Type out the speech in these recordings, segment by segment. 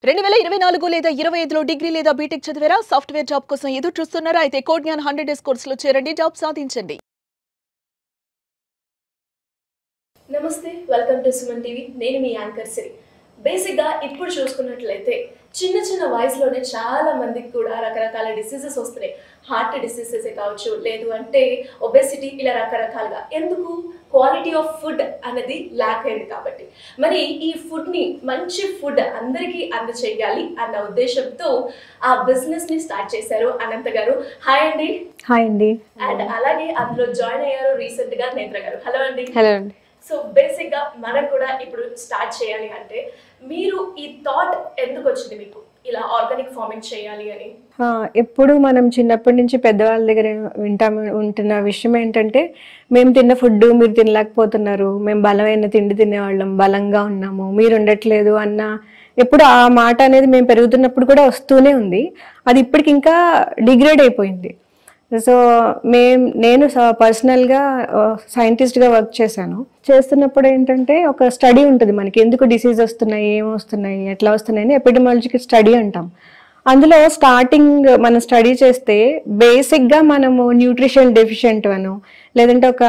2024 లేదా 25లో డిగ్రీ లేదా బీటెక్ చదివారా? సాఫ్ట్వేర్ జాబ్ కోసం ఎదురు చూస్తున్నారా? అయితే కోడ్ జ్ఞాన్ 100 డేస్ కోర్సులో చేరండి, జాబ్ సాధించండి. నమస్తే, వెల్కమ్ టు సుమన్ టీవీ. నేను మీ యాంకర్ సిరి. బేసిక్గా ఇప్పుడు చూసుకున్నట్లయితే చిన్న చిన్న వయసులోనే చాలా మందికి కూడా రకరకాల డిసీజెస్ వస్తున్నాయి. హార్ట్ డిసీజెస్ కావచ్చు, లేదు అంటే ఒబెసిటీ, ఇలా రకరకాలుగా. ఎందుకు? క్వాలిటీ ఆఫ్ ఫుడ్ అనేది ల్యాక్ అయింది కాబట్టి. మరి ఈ ఫుడ్ని, మంచి ఫుడ్ అందరికీ అందచేయాలి అన్న ఉద్దేశంతో ఆ బిజినెస్ని స్టార్ట్ చేశారు అనంత గారు. హాయ్ అండి. హాయ్ అండి. అండ్ అలాగే అందులో జాయిన్ అయ్యారు రీసెంట్గా నేత్ర గారు. హలో అండి. హలో అండి. సో బేసిక్గా మనం కూడా ఇప్పుడు స్టార్ట్ చేయాలి అంటే మీరు ఈ థాట్ ఎందుకు వచ్చింది మీకు, ఇలా ఆర్గానిక్ ఫార్మింగ్ చేయాలి అని? ఎప్పుడు మనం చిన్నప్పటి నుంచి పెద్దవాళ్ళ దగ్గర ఉంటున్న విషయం ఏంటంటే, మేము తిన్న ఫుడ్ మీరు తినలేకపోతున్నారు, మేము బలమైన తిండి తినేవాళ్ళం, బలంగా ఉన్నాము, మీరు ఉండట్లేదు అన్న ఎప్పుడు ఆ మాట అనేది మేము పెరుగుతున్నప్పుడు కూడా వస్తూనే ఉంది. అది ఇప్పటికి ఇంకా డిగ్రేడ్ అయిపోయింది. సో నేను పర్సనల్గా సైంటిస్ట్గా వర్క్ చేస్తున్నప్పుడు ఏంటంటే, ఒక స్టడీ ఉంటుంది మనకి, ఎందుకు డిసీజ్ వస్తున్నాయి, ఏమొస్తున్నాయి, ఎట్లా వస్తున్నాయని ఎపిడమాలజికల్ స్టడీ అంటాం. అందులో స్టార్టింగ్ మనం స్టడీ చేస్తే బేసిక్గా మనము న్యూట్రిషన్ డెఫిషియెంట్ అను, లేదంటే ఒక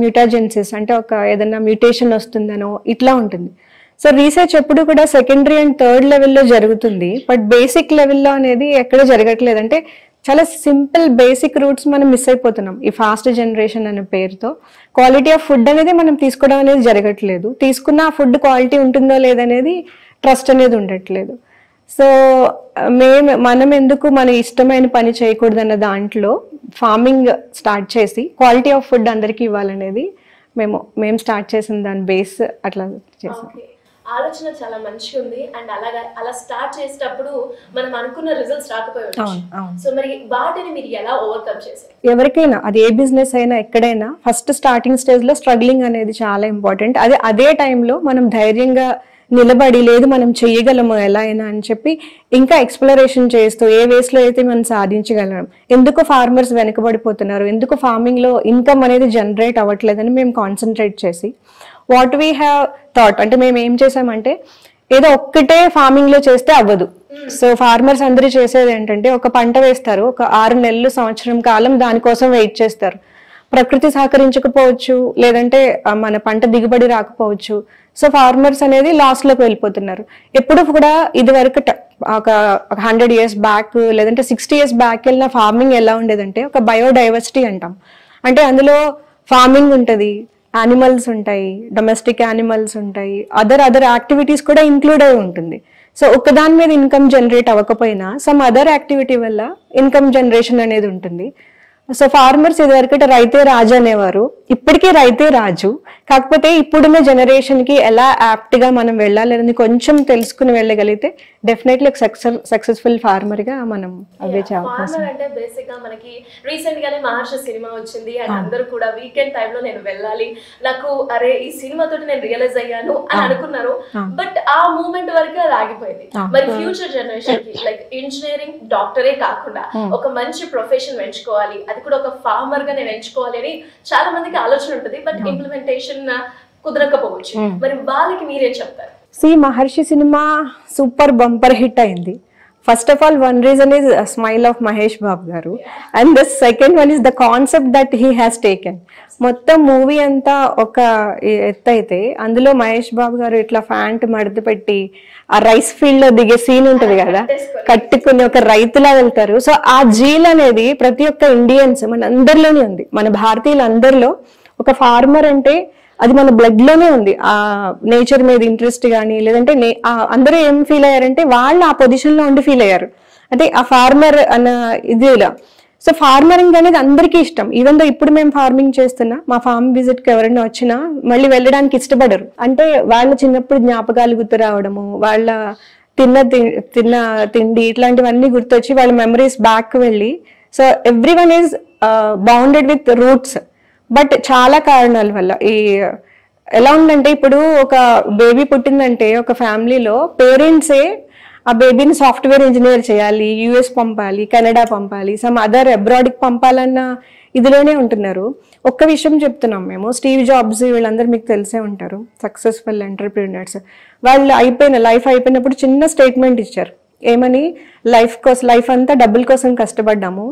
మ్యూటాజెన్సిస్ అంటే ఒక ఏదైనా మ్యూటేషన్ వస్తుందనో ఇట్లా ఉంటుంది. సో రీసెర్చ్ ఎప్పుడు కూడా సెకండరీ అండ్ థర్డ్ లెవెల్లో జరుగుతుంది, బట్ బేసిక్ లెవెల్లో అనేది ఎక్కడ జరగట్లేదు. అంటే చాలా సింపుల్ బేసిక్ రూట్స్ మనం మిస్ అయిపోతున్నాం ఈ ఫాస్ట్ జనరేషన్ అనే పేరుతో. క్వాలిటీ ఆఫ్ ఫుడ్ అనేది మనం తీసుకోవడం అనేది జరగట్లేదు. తీసుకున్న ఆ ఫుడ్ క్వాలిటీ ఉంటుందో లేదనేది ట్రస్ట్ అనేది ఉండట్లేదు. సో మనం ఎందుకు మన ఇష్టమైన పని చేయకూడదన్న దాంట్లో ఫార్మింగ్ స్టార్ట్ చేసి క్వాలిటీ ఆఫ్ ఫుడ్ అందరికీ ఇవ్వాలనేది మేము స్టార్ట్ చేసిన దాని బేస్ అట్లా చేసాం. ఆలోచన చాలా మంచిగా ఉంది. అండ్ అలా స్టార్ట్ చేసేటప్పుడు మనం అనుకున్న రిజల్ట్స్ రాకపోవచ్చు. సో మరి వాటిని మీరు ఎలా ఓవర్కమ్ చేశారు? ఎవరికైనా అది ఏ బిజినెస్ అయినా ఎక్కడైనా ఫస్ట్ స్టార్టింగ్ స్టేజ్ లో స్ట్రగ్లింగ్ అనేది చాలా ఇంపార్టెంట్. అదే టైంలో మనం ధైర్యంగా నిలబడి, లేదు మనం చెయ్యగలము ఎలా అయినా అని చెప్పి ఇంకా ఎక్స్ప్లోరేషన్ చేస్తూ ఏ వేస్ లో అయితే మనం సాధించగలం, ఎందుకు ఫార్మర్స్ వెనుకబడిపోతున్నారు, ఎందుకు ఫార్మింగ్ లో ఇన్కమ్ అనేది జనరేట్ అవ్వట్లేదని మేము కాన్సన్ట్రేట్ చేసి వాట్ వీ హ్యావ్ థాట్ అంటే మేము ఏం చేసామంటే, ఏదో ఒక్కటే ఫార్మింగ్ లో చేస్తే అవ్వదు. సో ఫార్మర్స్ అందరూ చేసేది ఏంటంటే, ఒక పంట వేస్తారు, ఒక 6 నెలలు సంవత్సరం కాలం దానికోసం వెయిట్ చేస్తారు. ప్రకృతి సహకరించకపోవచ్చు, లేదంటే మన పంట దిగుబడి రాకపోవచ్చు. సో ఫార్మర్స్ అనేది లాస్ లోకి వెళ్ళిపోతున్నారు. ఎప్పుడు కూడా ఇది వరకు ఒక 100 years బ్యాక్, లేదంటే 60 years బ్యాక్ వెళ్ళిన ఫార్మింగ్ ఎలా ఉండేదంటే, ఒక బయోడైవర్సిటీ అంటాం. అంటే అందులో ఫార్మింగ్ ఉంటుంది, యానిమల్స్ ఉంటాయి, డొమెస్టిక్ యానిమల్స్ ఉంటాయి, అదర్ యాక్టివిటీస్ కూడా ఇంక్లూడ్ అయి ఉంటుంది. సో ఒకదాని మీద ఇన్కమ్ జనరేట్ అవ్వకపోయినా సమ్ అదర్ యాక్టివిటీ వల్ల ఇన్కమ్ జనరేషన్ అనేది ఉంటుంది. సో ఫార్మర్స్ ఇదివరకు రైతే రాజు అనేవారు, ఇప్పటికే రైతే రాజు. కాకపోతే ఇప్పుడున్న జనరేషన్ కి ఎలా యాప్ట్ గా మనం వెళ్ళాలని కొంచెం తెలుసుకుని వెళ్ళగలిగితే డెఫినెట్లీ సక్సెస్ఫుల్ ఫార్మర్ గా మనం అవే ఫార్మర్ అంటే బేసిక్ గా మనకి రీసెంట్ గానే మహర్షి సినిమా వచ్చింది. అండ్ అందరూ కూడా వీకెండ్ టైంలో నేను వెళ్ళాలి, నాకు అరే ఈ సినిమా తోటి నేను రియలైజ్ అయ్యాను అని అనుకున్నారు. బట్ ఆ మూమెంట్ వరకు అది ఆగిపోయింది. మరి ఫ్యూచర్ జనరేషన్ కి లైక్ ఇంజనీరింగ్, డాక్టరే కాకుండా ఒక మంచి ప్రొఫెషన్ ఎంచుకోవాలి, అది కూడా ఒక ఫార్మర్ గా నేను ఎంచుకోవాలి అని చాలా మందికి ఆలోచన ఉంటుంది. బట్ ఇంప్లిమెంటేషన్ కుదరకపోవచ్చు. మరి వాళ్ళకి మీరేం చెప్తారు? Maharshi cinema super bumper hit అయింది. First of all, one reason is smile of Mahesh Babu garu, and the second one is the concept that he has taken. మొత్తం మూవీ అంతా ఒక ఎత్తు అయితే, అందులో మహేష్ బాబు గారు ఇట్లా ఫ్యాంట్ మడత పెట్టి ఆ రైస్ ఫీల్డ్ లో దిగే సీన్ ఉంటది కదా, కట్టుకుని ఒక రైతులా వెళ్తారు. సో ఆ జీల్ అనేది ప్రతి ఒక్క ఇండియన్స్ మన అందరిలోనే ఉంది, మన భారతీయులందరిలో. ఒక ఫార్మర్ అంటే అది మన బ్లడ్ లోనే ఉంది. ఆ నేచర్ మీద ఇంట్రెస్ట్ కానీ, లేదంటే అందరూ ఏం ఫీల్ అయ్యారంటే, వాళ్ళు ఆ పొజిషన్ లో ఉండి ఫీల్ అయ్యారు, అంటే ఆ ఫార్మర్ అన్న ఇదిలా. సో ఫార్మరింగ్ అనేది అందరికీ ఇష్టం. ఈవెన్ దో ఇప్పుడు మేము ఫార్మింగ్ చేస్తున్నా, మా ఫార్మ్ విజిట్ కి ఎవరైనా వచ్చినా మళ్ళీ వెళ్ళడానికి ఇష్టపడరు. అంటే వాళ్ళ చిన్నప్పుడు జ్ఞాపకాలు గుర్తు రావడము, వాళ్ళ తిన్న తిండి ఇట్లాంటివన్నీ గుర్తొచ్చి వాళ్ళ మెమరీస్ బ్యాక్ వెళ్ళి. So every one is bounded with roots. But చాలా కారణాల వల్ల ఎలా ఉందంటే, ఇప్పుడు ఒక బేబీ పుట్టిందంటే ఒక ఫ్యామిలీలో పేరెంట్సే ఆ బేబీని సాఫ్ట్వేర్ ఇంజనీర్ చేయాలి, యుఎస్ పంపాలి, కెనడా పంపాలి, సమ్ అదర్ అబ్రాడ్కి పంపాలన్న ఇదిలోనే ఉంటున్నారు. ఒక్క విషయం చెప్తున్నాం మేము, స్టీవ్ జాబ్స్ వీళ్ళందరూ మీకు తెలిసే ఉంటారు, సక్సెస్ఫుల్ ఎంటర్‌ప్రెన్యూర్స్. వాళ్ళు లైఫ్ అయిపోయినప్పుడు చిన్న స్టేట్మెంట్ ఇచ్చారు. ఏమని? లైఫ్ అంతా డబ్బుల కోసం కష్టపడ్డాము,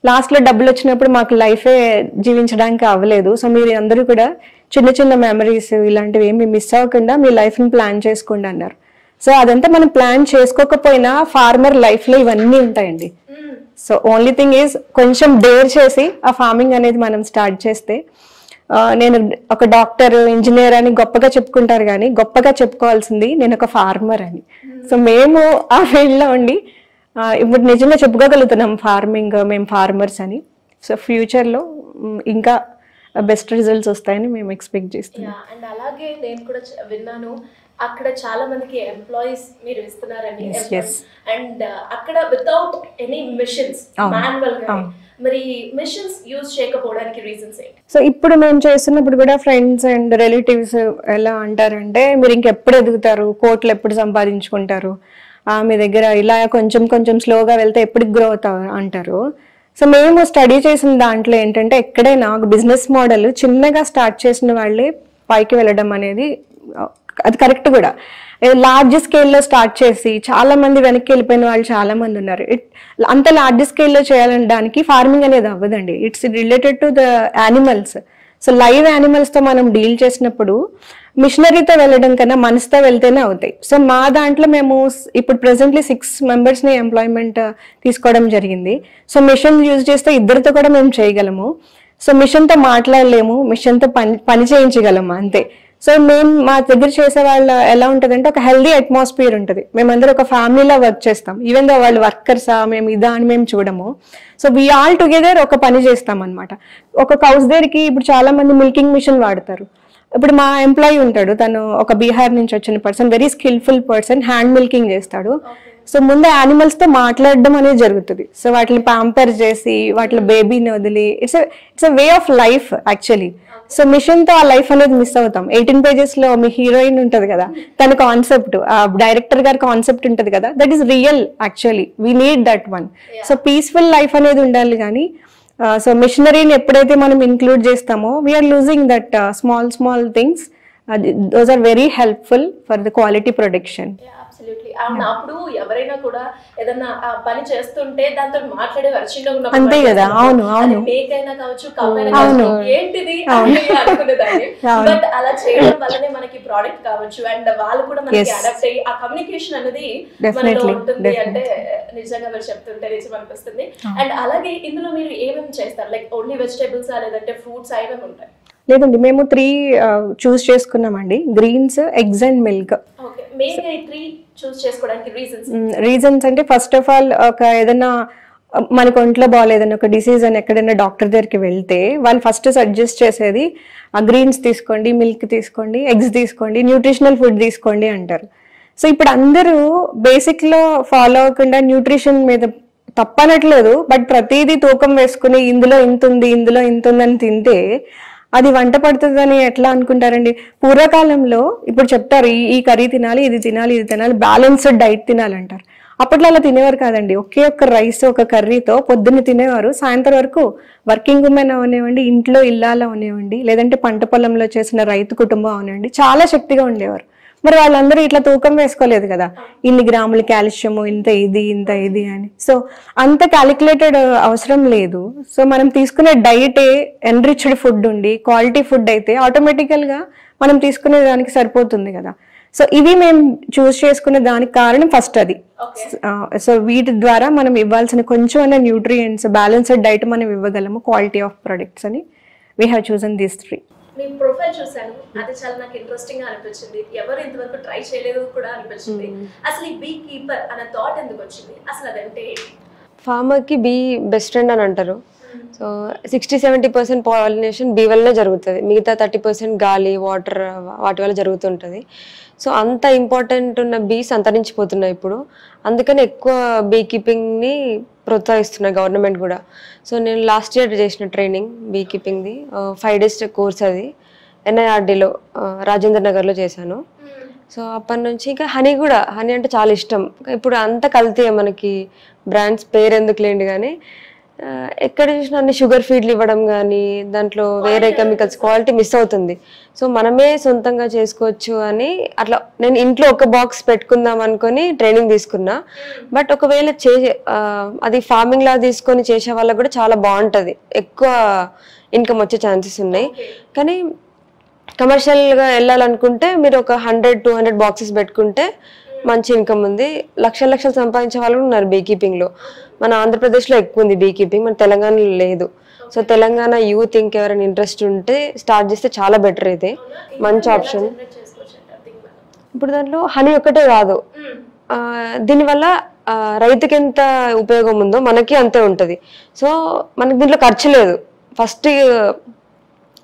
లాస్ట్లో డబ్బులు వచ్చినప్పుడు మాకు లైఫే జీవించడానికి అవ్వలేదు. సో మీరు అందరూ కూడా చిన్న చిన్న మెమరీస్ ఇలాంటివి ఏమి మిస్ అవ్వకుండా మీ లైఫ్ని ప్లాన్ చేసుకోండి అన్నారు. సో అదంతా మనం ప్లాన్ చేసుకోకపోయినా ఫార్మర్ లైఫ్లో ఇవన్నీ ఉంటాయండి. సో ఓన్లీ థింగ్ ఈజ్ కొంచెం డేర్ చేసి ఆ ఫార్మింగ్ అనేది మనం స్టార్ట్ చేస్తే, నేను ఒక డాక్టర్, ఇంజనీర్ అని గొప్పగా చెప్పుకుంటారు కానీ గొప్పగా చెప్పుకోవాల్సింది నేను ఒక ఫార్మర్ అని. సో మేము ఆ ఫీల్డ్లో ఉండి ఇప్పుడు నిజంగా చెప్పుకోగలుగుతున్నాం ఫార్మింగ్, మేము ఫార్మర్స్ అని. సో ఫ్యూచర్లో ఇంకా బెస్ట్ రిజల్ట్స్ వస్తాయని మేము ఎక్స్పెక్ట్ చేస్తున్నాం. అండ్ అలాగే నేను కూడా విన్నాను, అక్కడ చాలా మందికి ఎంప్లాయీస్ మీరు ఇస్తున్నారని. అండ్ అక్కడ వితౌట్ ఎనీ మిషన్స్, మాన్యువల్ గా, మరి మిషన్స్ యూజ్ చేయకపోవడానికి రీజన్స్ ఏంటి? సో ఇప్పుడు మేము చేస్తున్నప్పుడు కూడా ఫ్రెండ్స్ అండ్ రిలేటివ్స్ ఎలా అంటారంటే, మీరు ఇంకెప్పుడు ఎదుగుతారు, కోట్లు ఎప్పుడు సంపాదించుకుంటారు, మీ దగ్గర ఇలా కొంచెం కొంచెం స్లోగా వెళ్తే ఎప్పుడు గ్రో అవుతారు అంటారు. సో మేము స్టడీ చేసిన దాంట్లో ఏంటంటే, ఎక్కడైనా ఒక బిజినెస్ మోడల్ చిన్నగా స్టార్ట్ చేసిన వాళ్ళే పైకి వెళ్ళడం అనేది అది కరెక్ట్ కూడా. లార్జ్ స్కేల్లో స్టార్ట్ చేసి చాలా మంది వెనక్కి వెళ్ళిపోయిన వాళ్ళు చాలా మంది ఉన్నారు. అంత లార్జ్ స్కేల్లో చేయాలనడానికి ఫార్మింగ్ అనేది అవ్వదండి. It's related to the animals. So live యానిమల్స్తో మనం డీల్ చేసినప్పుడు మిషనరీతో వెళ్ళడం కన్నా మనసుతో వెళ్తేనే అవుతాయి. సో మా దాంట్లో మేము ఇప్పుడు ప్రెసెంట్లీ 6 మెంబర్స్ని ఎంప్లాయ్మెంట్ తీసుకోవడం జరిగింది. సో మిషన్ యూజ్ చేస్తే ఇద్దరితో కూడా మేము చేయగలము. సో మిషన్తో మాట్లాడలేము, మిషన్తో పని చేయించగలము అంతే. సో మేము మా దగ్గర చేసే వాళ్ళు ఎలా ఉంటుందంటే, ఒక హెల్దీ అట్మాస్ఫియర్ ఉంటుంది. మేమందరూ ఒక ఫ్యామిలీలో వర్క్ చేస్తాం. ఈవెన్ దో వాళ్ళు వర్కర్సా మేము ఇదా అని మేము చూడము. సో వీ ఆల్ టుగెదర్ ఒక పని చేస్తాం అనమాట. ఒక కౌస్ దగ్గరికి ఇప్పుడు చాలా మంది మిల్కింగ్ మిషన్ వాడతారు. ఇప్పుడు మా ఎంప్లాయీ ఉంటాడు, తను ఒక బీహార్ నుంచి వచ్చిన person, very skilful person, hand milking చేస్తాడు. సో ముందు యానిమల్స్తో మాట్లాడడం అనేది జరుగుతుంది. సో వాటిని ప్యాంపర్ చేసి వాటి బేబీని వదిలి, it's a way of life actually. So మిషన్తో ఆ లైఫ్ అనేది మిస్ అవుతాం. 18 పేజెస్లో మీ హీరోయిన్ ఉంటుంది కదా, తన కాన్సెప్ట్, డైరెక్టర్ గారి కాన్సెప్ట్ ఉంటుంది కదా, that is real actually. We need that one. So peaceful life అనేది ఉండాలి. కానీ సో మిషనరీని ఎప్పుడైతే మనం ఇంక్లూడ్ చేస్తామో, we are losing that small things. Those are very helpful for the quality production. అప్పుడు ఎవరైనా కూడా ఏదన్నా పని చేస్తుంటే దాంతో మాట్లాడే వర్షంలో అంతే కదా. అవును అవును, మేకైనా కావచ్చు, కవ్వైనా ఏంటిది అనుకునేదాన్ని. బట్ అలా చేయడం వల్లనే మనకి ప్రోడక్ట్ కావచ్చు, అండ్ వాళ్ళు కూడా మనకి అడాప్ట్ అయ్యి ఆ కమ్యూనికేషన్ అనేది మనలో ఉంటుంది. అంటే నిజంగా మీరు చెప్తుంటే నిజం అనిపిస్తుంది. అండ్ అలాగే ఇందులో మీరు ఏమేమి చేస్తారు? లైక్ ఓన్లీ వెజిటేబుల్స్ లేదంటే ఫ్రూట్స్ ఏమేమి ఉంటాయి? లేదండి, మేము 3 చూస్ చేసుకున్నామండి, greens, eggs and milk. Reasons అంటే ఫస్ట్ ఆఫ్ ఆల్, ఒక ఏదైనా మనకు ఒంట్లో బాగాలేదని ఒక డిసీజ్ అని ఎక్కడైనా డాక్టర్ దగ్గరికి వెళ్తే వాళ్ళు ఫస్ట్ సజెస్ట్ చేసేది గ్రీన్స్ తీసుకోండి, మిల్క్ తీసుకోండి, ఎగ్స్ తీసుకోండి, న్యూట్రిషనల్ ఫుడ్ తీసుకోండి అంటారు. సో ఇప్పుడు అందరూ బేసిక్లో ఫాలో అవ్వకుండా న్యూట్రిషన్ మీద తప్పనట్లేదు, బట్ ప్రతిదీ తూకం వేసుకుని ఇందులో ఇంత ఉంది, ఇందులో ఇంత ఉందని తింటే అది వంట పడుతుందని ఎట్లా అనుకుంటారండి? పూర్వకాలంలో ఇప్పుడు చెప్తారు ఈ కర్రీ తినాలి, ఇది తినాలి, ఇది తినాలి, బ్యాలెన్స్డ్ డైట్ తినాలంటారు. అప్పట్లో అలా తినేవారు కాదండి. ఒకే ఒక్క రైస్, ఒక కర్రీతో పొద్దున్న తినేవారు, సాయంత్రం వరకు వర్కింగ్ ఉమెన్ అవనివ్వండి, ఇంట్లో ఇల్లాలు అవనివ్వండి, లేదంటే పంట పొలంలో చేసిన రైతు కుటుంబం అవనివ్వండి, చాలా శక్తిగా ఉండేవారు. మరి వాళ్ళందరూ ఇట్లా తూకం వేసుకోలేదు కదా, ఇన్ని గ్రాములు కాల్షియము, ఇంత ఇది అని. సో అంత క్యాలిక్యులేటెడ్ అవసరం లేదు. సో మనం తీసుకునే డైటే ఎన్రిచ్డ్ ఫుడ్ ఉండి క్వాలిటీ ఫుడ్ అయితే ఆటోమేటికల్గా మనం తీసుకునే దానికి సరిపోతుంది కదా. సో ఇవి మేము చూస్ చేసుకునే దానికి కారణం ఫస్ట్ అది. సో వీటి ద్వారా మనం ఇవ్వాల్సిన కొంచెం అన్న న్యూట్రియంట్స్, బ్యాలెన్స్డ్ డైట్ మనం ఇవ్వగలము, క్వాలిటీ ఆఫ్ ప్రొడక్ట్స్ అని we have chosen these 3. Me profile చూసాను, అది చాలా నాకు ఇంట్రెస్టింగ్ గా అనిపించింది. ఎవరు ఇంతవరకు ట్రై చేయలేదు కూడా అనిపించింది. అసలు ఈ బీ కీపర్ అనే థాట్ ఎందుకు వచ్చింది? అసలు అదంటే ఫార్మర్కి బీ బెస్ట్ ఫ్రెండ్ అని అంటారు. సో 60-70% పాలినేషన్ బీ వల్లనే జరుగుతుంది, మిగతా 30% గాలి, వాటర్ వాటి వల్ల జరుగుతుంటుంది. సో అంత ఇంపార్టెంట్ ఉన్న బీస్ అంతరించిపోతున్నాయి ఇప్పుడు. అందుకని ఎక్కువ బీ కీపింగ్ని ప్రోత్సహిస్తున్నాయి గవర్నమెంట్ కూడా. సో నేను లాస్ట్ ఇయర్ చేసిన ట్రైనింగ్ బీ కీపింగ్ది 5 days కోర్స్, అది NIRDలో రాజేంద్ర నగర్లో చేశాను. సో అప్పటి నుంచి ఇంకా హనీ అంటే చాలా ఇష్టం. ఇప్పుడు అంత కల్తీ, మనకి బ్రాండ్స్ పేరు ఎందుకు లేండి కానీ ఎక్కడ చూసినా అన్ని షుగర్ ఫీడ్లు ఇవ్వడం కానీ దాంట్లో వేరే కెమికల్స్ క్వాలిటీ మిస్ అవుతుంది. సో మనమే సొంతంగా చేసుకోవచ్చు అని అట్లా నేను ఇంట్లో ఒక బాక్స్ పెట్టుకుందాం అనుకొని ట్రైనింగ్ తీసుకున్నా. బట్ ఒకవేళ అది ఫార్మింగ్ లా తీసుకొని చేసే వాళ్ళకి కూడా చాలా బాగుంటుంది, ఎక్కువ ఇన్కమ్ వచ్చే ఛాన్సెస్ ఉన్నాయి. కానీ కమర్షియల్గా వెళ్ళాలనుకుంటే మీరు ఒక 100-200 బాక్సెస్ పెట్టుకుంటే మంచి ఇన్కమ్ ఉంది. లక్షలు సంపాదించే వాళ్ళు ఉన్నారు బీ కీపింగ్లో. మన ఆంధ్రప్రదేశ్లో ఎక్కువ ఉంది బీ కీపింగ్, మన తెలంగాణలో లేదు. సో తెలంగాణ యూత్ ఇంకెవరైనా ఇంట్రెస్ట్ ఉంటే స్టార్ట్ చేస్తే చాలా బెటర్, అయితే మంచి ఆప్షన్. ఇప్పుడు దాంట్లో హనీ ఒక్కటే కాదు, దీనివల్ల రైతుకి ఎంత ఉపయోగం ఉందో మనకి అంతే ఉంటుంది. సో మనకి దీంట్లో ఖర్చు లేదు. ఫస్ట్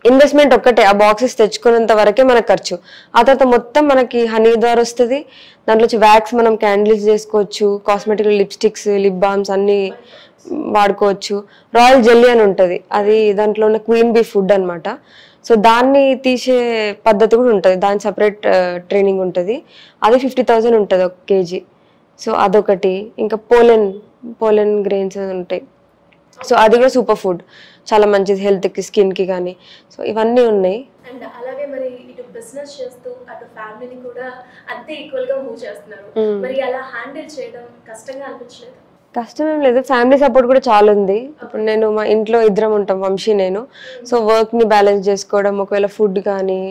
ఇన్వెస్ట్మెంట్ ఒక్కటే, ఆ బాక్సెస్ తెచ్చుకున్నంత వరకే మనకు ఖర్చు. ఆ తర్వాత మొత్తం మనకి హనీ ద్వారా వస్తుంది. దాంట్లో వచ్చి వ్యాక్స్ మనం క్యాండిల్స్ చేసుకోవచ్చు, కాస్మెటిక్ లిప్స్టిక్స్, లిప్ బామ్స్ అన్నీ వాడుకోవచ్చు. రాయల్ జెల్లీ అని ఉంటుంది, అది దాంట్లో ఉన్న క్వీన్ బీ ఫుడ్ అనమాట. సో దాన్ని తీసే పద్ధతి కూడా ఉంటుంది, దాని సపరేట్ ట్రైనింగ్ ఉంటుంది. అది 50,000 ఉంటుంది 1 kg. సో అదొకటి. ఇంకా పోలెన్ గ్రెయిన్స్ ఉంటాయి. సో అది కూడా సూపర్ ఫుడ్, చాలా మంచిది హెల్త్కి, స్కిన్కి కానీ. సో ఇవన్నీ ఉన్నాయి. అండ్ అలాగే మరి ఇటు బిజినెస్ చేస్తూ అటు ఫ్యామిలీని కూడా అంతే ఈక్వల్ గా మూవ్ చేస్తున్నారు. మరి అలా హ్యాండిల్ చేయడం కష్టంగా అనిపించలేదు? కష్టం ఏం లేదు, ఫ్యామిలీ సపోర్ట్ కూడా చాలా ఉంది. ఇప్పుడు నేను మా ఇంట్లో ఇద్దరం ఉంటాం, వంశీ నేను. సో వర్క్ని బ్యాలెన్స్ చేసుకోవడం, ఒకవేళ ఫుడ్ కానీ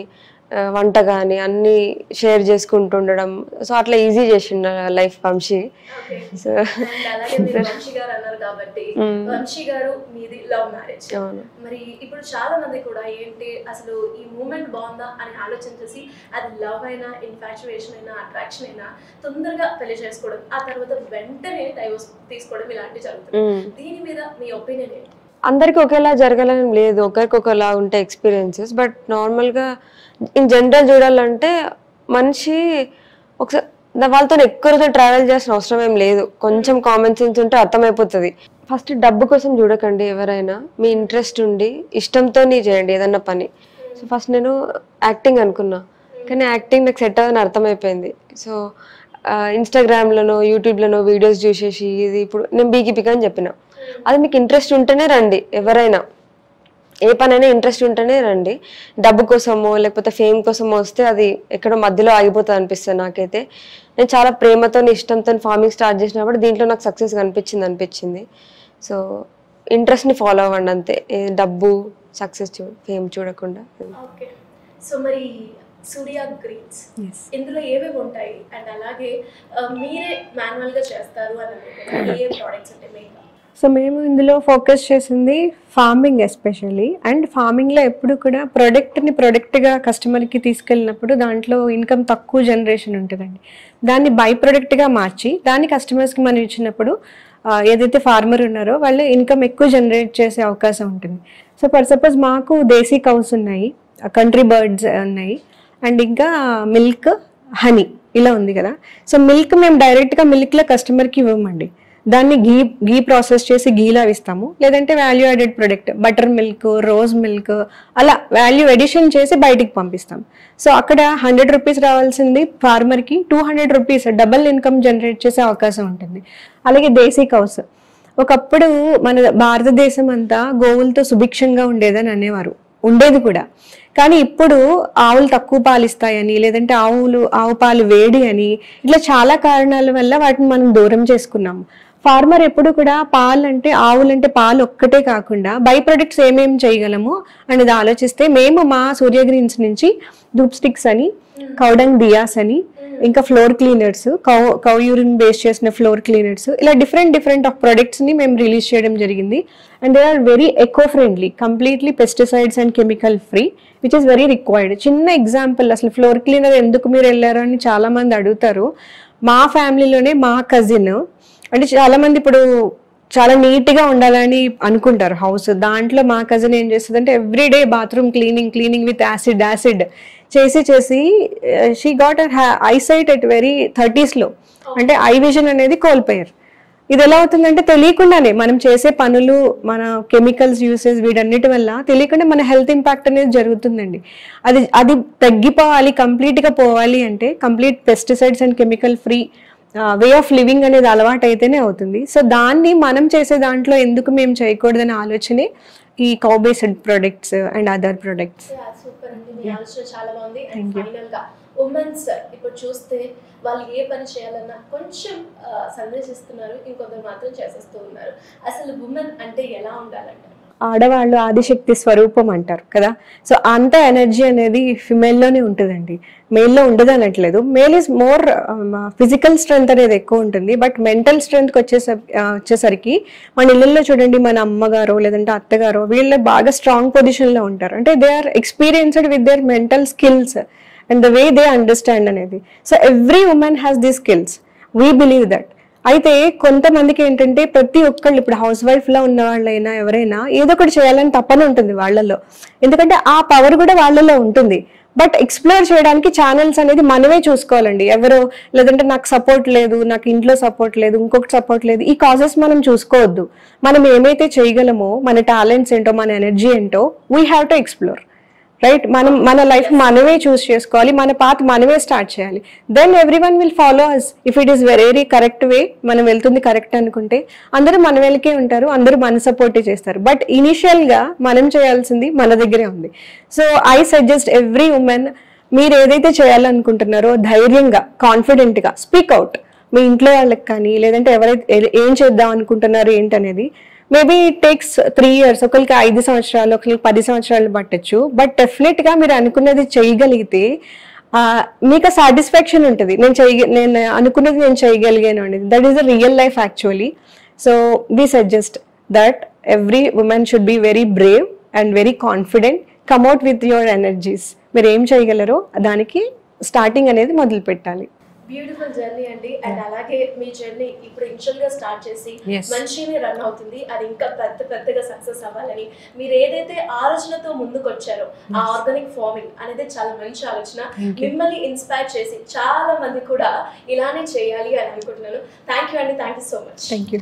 వంట కానీ అన్నీ షేర్ చేసుకుంటూ ఉండడం, సో అట్లా ఈజీ చేసిండు లైఫ్ వంశీ. సో వంశీ గారు అన్నారు కాబట్టి, వంశీ గారు మీది లవ్ మ్యారేజ్. మరి ఇప్పుడు చాలా మంది కూడా ఏంటి అసలు ఈ మూమెంట్ బాగుందా అని ఆలోచించేసి అది లవ్ అయినా, ఇన్ఫాచ్యుయేషన్ అయినా, అట్రాక్షన్ అయినా తొందరగా పెళ్లి చేసుకోవడం, ఆ తర్వాత వెంటనే డైవోర్స్ తీసుకోవడం ఇలాంటివి జరుగుతుంది. దీని మీద మీ ఒపీనియన్ ఏంటి? అందరికి ఒకేలా జరగాలని లేదు, ఒకరికి ఒకలా ఉంటాయి ఎక్స్పీరియన్సెస్. బట్ నార్మల్గా ఇన్ జనరల్ చూడాలంటే మనిషి ఒకసారి వాళ్ళతో ఎక్కువ రోజులు ట్రావెల్ చేసిన అవసరం ఏం లేదు, కొంచెం కామన్ సెన్స్ ఉంటే అర్థమైపోతుంది. ఫస్ట్ డబ్బు కోసం చూడకండి ఎవరైనా, మీ ఇంట్రెస్ట్ ఉండి ఇష్టంతో చేయండి ఏదన్నా పని. సో ఫస్ట్ నేను యాక్టింగ్ అనుకున్నా, కానీ యాక్టింగ్ నాకు సెట్ అవ్వని అర్థమైపోయింది. సో ఇన్స్టాగ్రామ్లోనో యూట్యూబ్లోనో వీడియోస్ చూసేసి ఇది ఇప్పుడు నేను బీకీపీకి అని చెప్పిన, అది మీకు ఇంట్రెస్ట్ ఉంటేనే రండి. ఎవరైనా ఏ పనైనా ఇంట్రెస్ట్ ఉంటేనే రండి. డబ్బు కోసమో లేకపోతే ఫేమ్ కోసమో వస్తే అది ఎక్కడో మధ్యలో ఆగిపోతుంది అనిపిస్తుంది నాకైతే. నేను చాలా ప్రేమతో ఇష్టంతో ఫార్మింగ్ స్టార్ట్ చేసినప్పుడు దీంట్లో నాకు సక్సెస్ అనిపించింది. సో ఇంట్రెస్ట్ని ఫాలో అవ్వండి అంతే, డబ్బు సక్సెస్ ఫేమ్ చూడకుండా. ఓకే, సో మరి సూర్య గ్రీన్స్ ఇందులో ఏవేవి ఉంటాయి అండ్ అలాగే మీరే మాన్యువల్ గా చేస్తారు అని ఏ ప్రొడక్ట్స్ అంటే మెయిన్గా? సో మేము ఇందులో ఫోకస్ చేసింది ఫార్మింగ్ ఎస్పెషల్లీ. అండ్ ఫార్మింగ్లో ఎప్పుడు కూడా ప్రొడక్ట్గా కస్టమర్కి తీసుకెళ్ళినప్పుడు దాంట్లో ఇన్కమ్ తక్కువ జనరేషన్ ఉంటుందండి. దాన్ని బై ప్రొడక్ట్గా మార్చి దాన్ని కస్టమర్స్కి మనం ఇచ్చినప్పుడు ఏదైతే ఫార్మర్ ఉన్నారో వాళ్ళు ఇన్కమ్ ఎక్కువ జనరేట్ చేసే అవకాశం ఉంటుంది. సో ఫర్ సపోజ్ మాకు దేశీ కౌస్ ఉన్నాయి, కంట్రీ బర్డ్స్ ఉన్నాయి, అండ్ ఇంకా మిల్క్, హనీ ఇలా ఉంది కదా. సో మిల్క్ మేము డైరెక్ట్గా మిల్క్లో కస్టమర్కి ఇవ్వమండి, దాన్ని ఘీ ప్రాసెస్ చేసి ఘీలా ఇస్తాము. లేదంటే value added product butter milk, rose milk అలా వాల్యూ ఎడిషన్ చేసి బయటికి పంపిస్తాం. సో అక్కడ 100 రూపీస్ రావాల్సింది ఫార్మర్కి 200 రూపీస్ డబల్ ఇన్కమ్ జనరేట్ చేసే అవకాశం ఉంటుంది. అలాగే దేశీ కౌస్, ఒకప్పుడు మన భారతదేశం అంతా గోవులతో సుభిక్షంగా ఉండేదని అనేవారు, ఉండేది కూడా. కానీ ఇప్పుడు ఆవులు తక్కువ పాలు ఇస్తాయని, లేదంటే ఆవు పాలు వేడి అని, ఇట్లా చాలా కారణాల వల్ల వాటిని మనం దూరం చేసుకున్నాము. ఫార్మర్ ఎప్పుడు కూడా పాలంటే, ఆవులంటే పాలు ఒక్కటే కాకుండా బై ప్రొడక్ట్స్ ఏమేమి చేయగలము అనేది ఆలోచిస్తే మేము మా సూర్య గ్రీన్స్ నుంచి ధూప్ స్టిక్స్ అని, కౌడంగ్ దియాస్ అని, ఇంకా floor cleaners, cow urine base చేసిన ఫ్లోర్ క్లీనర్స్, ఇలా డిఫరెంట్ ఆఫ్ ప్రొడక్ట్స్ని మేము రిలీజ్ చేయడం జరిగింది. And they are very eco friendly, completely pesticides and chemical free, which is very required. చిన్న ఎగ్జాంపుల్, అసలు ఫ్లోర్ క్లీనర్ ఎందుకు మీరు వెళ్ళారు అని చాలా మంది అడుగుతారు. మా ఫ్యామిలీలోనే మా కజిన్, అంటే చాలా మంది ఇప్పుడు చాలా నీట్గా ఉండాలని అనుకుంటారు హౌస్, దాంట్లో మా కజిన్ ఏం చేస్తుంది అంటే everyday bathroom cleaning with acid చేసి she got eyesight at very 30s లో, అంటే ఐ విజన్ అనేది కోల్పోయారు. ఇది ఎలా అవుతుందంటే తెలియకుండానే మనం చేసే పనులు, మన కెమికల్స్ యూసేజ్ వీటన్నిటి వల్ల తెలియకుండా మన హెల్త్ ఇంపాక్ట్ అనేది జరుగుతుందండి. అది తగ్గిపోవాలి, కంప్లీట్గా పోవాలి అంటే complete pesticides and chemical free way of living అనేది అలవాటు అయితేనే అవుతుంది. సో దాన్ని మనం చేసే దాంట్లో ఎందుకు మేము చేయకూడదనే ఆలోచనే ఈ cow based products and other products. Super అండి, మీ ఆలోచన చాలా బాగుంది. అండ్ ఫైనల్ గా ఉమెన్స్ ఇప్పుడు చూస్తే వాళ్ళు ఏ పని చేయాలన్నా కొంచెం సందేశిస్తున్నారు, ఇంకొకరు మాత్రం చేసేస్తూ ఉన్నారు. అసలు ఉమెన్ అంటే ఎలా ఉండాలంటారు? ఆడవాళ్ళు ఆదిశక్తి స్వరూపం అంటారు కదా. సో అంత ఎనర్జీ అనేది ఫిమేల్లోనే ఉంటుందండి, మేల్లో ఉండదు అనట్లేదు. Male is more physical strength అనేది ఎక్కువ ఉంటుంది, బట్ మెంటల్ స్ట్రెంగ్త్కి వచ్చేసరికి మన ఇళ్ళల్లో చూడండి, మన అమ్మగారో లేదంటే అత్తగారో వీళ్ళు బాగా స్ట్రాంగ్ పొజిషన్లో ఉంటారు. అంటే they are experienced with their mental skills and the way they understand అనేది. So every women has the skills, we believe that. అయితే కొంతమందికి ఏంటంటే ప్రతి ఒక్కళ్ళు ఇప్పుడు హౌస్ వైఫ్లో ఉన్న వాళ్ళైనా ఎవరైనా ఏదో ఒకటి చేయాలని తప్పని ఉంటుంది వాళ్ళల్లో, ఎందుకంటే ఆ పవర్ కూడా వాళ్ళల్లో ఉంటుంది. బట్ ఎక్స్ప్లోర్ చేయడానికి ఛానల్స్ అనేది మనమే చూసుకోవాలండి. ఎవరో లేదంటే నాకు సపోర్ట్ లేదు, నాకు ఇంట్లో సపోర్ట్ లేదు, ఇంకొకటి సపోర్ట్ లేదు, ఈ కాజెస్ మనం చూసుకోవద్దు. మనం ఏమైతే చేయగలమో, మన టాలెంట్స్ ఏంటో, మన ఎనర్జీ ఏంటో we have to explore, right? మనం మన లైఫ్ మనమే చూస్ చేసుకోవాలి, మన పాత్ మనమే స్టార్ట్ చేయాలి. Then every one will follow us if it is very correct way. మనం వెళ్తుంది కరెక్ట్ అనుకుంటే అందరూ మన వెనకే ఉంటారు, అందరూ మన సపోర్టే చేస్తారు. బట్ ఇనిషియల్గా మనం చేయాల్సింది మన దగ్గరే ఉంది. So I suggest every women, మీరు ఏదైతే చేయాలనుకుంటున్నారో ధైర్యంగా కాన్ఫిడెంట్గా స్పీక్ అవుట్. మీ ఇంట్లో వాళ్ళకి కానీ లేదంటే ఎవరైతే ఏం చేద్దాం అనుకుంటున్నారు ఏంటనేది. మేబీ ఇట్ టేక్స్ 3 years, ఒకరికి 5 సంవత్సరాలు, ఒకరికి 10 సంవత్సరాలు పట్టచ్చు. బట్ డెఫినెట్గా మీరు అనుకున్నది చేయగలిగితే మీకు సాటిస్ఫాక్షన్ ఉంటుంది. నేను అనుకున్నది నేను చేయగలిగాను అనేది. That is the real life actually. So we suggest that every women should be very brave and very confident. Come out with your energies. మీరు ఏం చేయగలరో దానికి స్టార్టింగ్ అనేది మొదలు పెట్టాలి. బ్యూటిఫుల్ జర్నీ అండి. అండ్ అలాగే మీ జర్నీ ఇప్పుడు ఇనిషియల్ గా స్టార్ట్ చేసి మంచిగానే రన్ అవుతుంది. అది ఇంకా పెద్దగా సక్సెస్ అవ్వాలని మీరు ఏదైతే ఆలోచనతో ముందుకు వచ్చారో ఆ ఆర్గానిక్ ఫార్మింగ్ అనేది చాలా మంచి ఆలోచన. మిమ్మల్ని ఇన్స్పైర్ చేసి చాలా మంది కూడా ఇలానే చేయాలి అని అనుకుంటున్నాను. థ్యాంక్ యూ అండి, thank you so much. Thank you.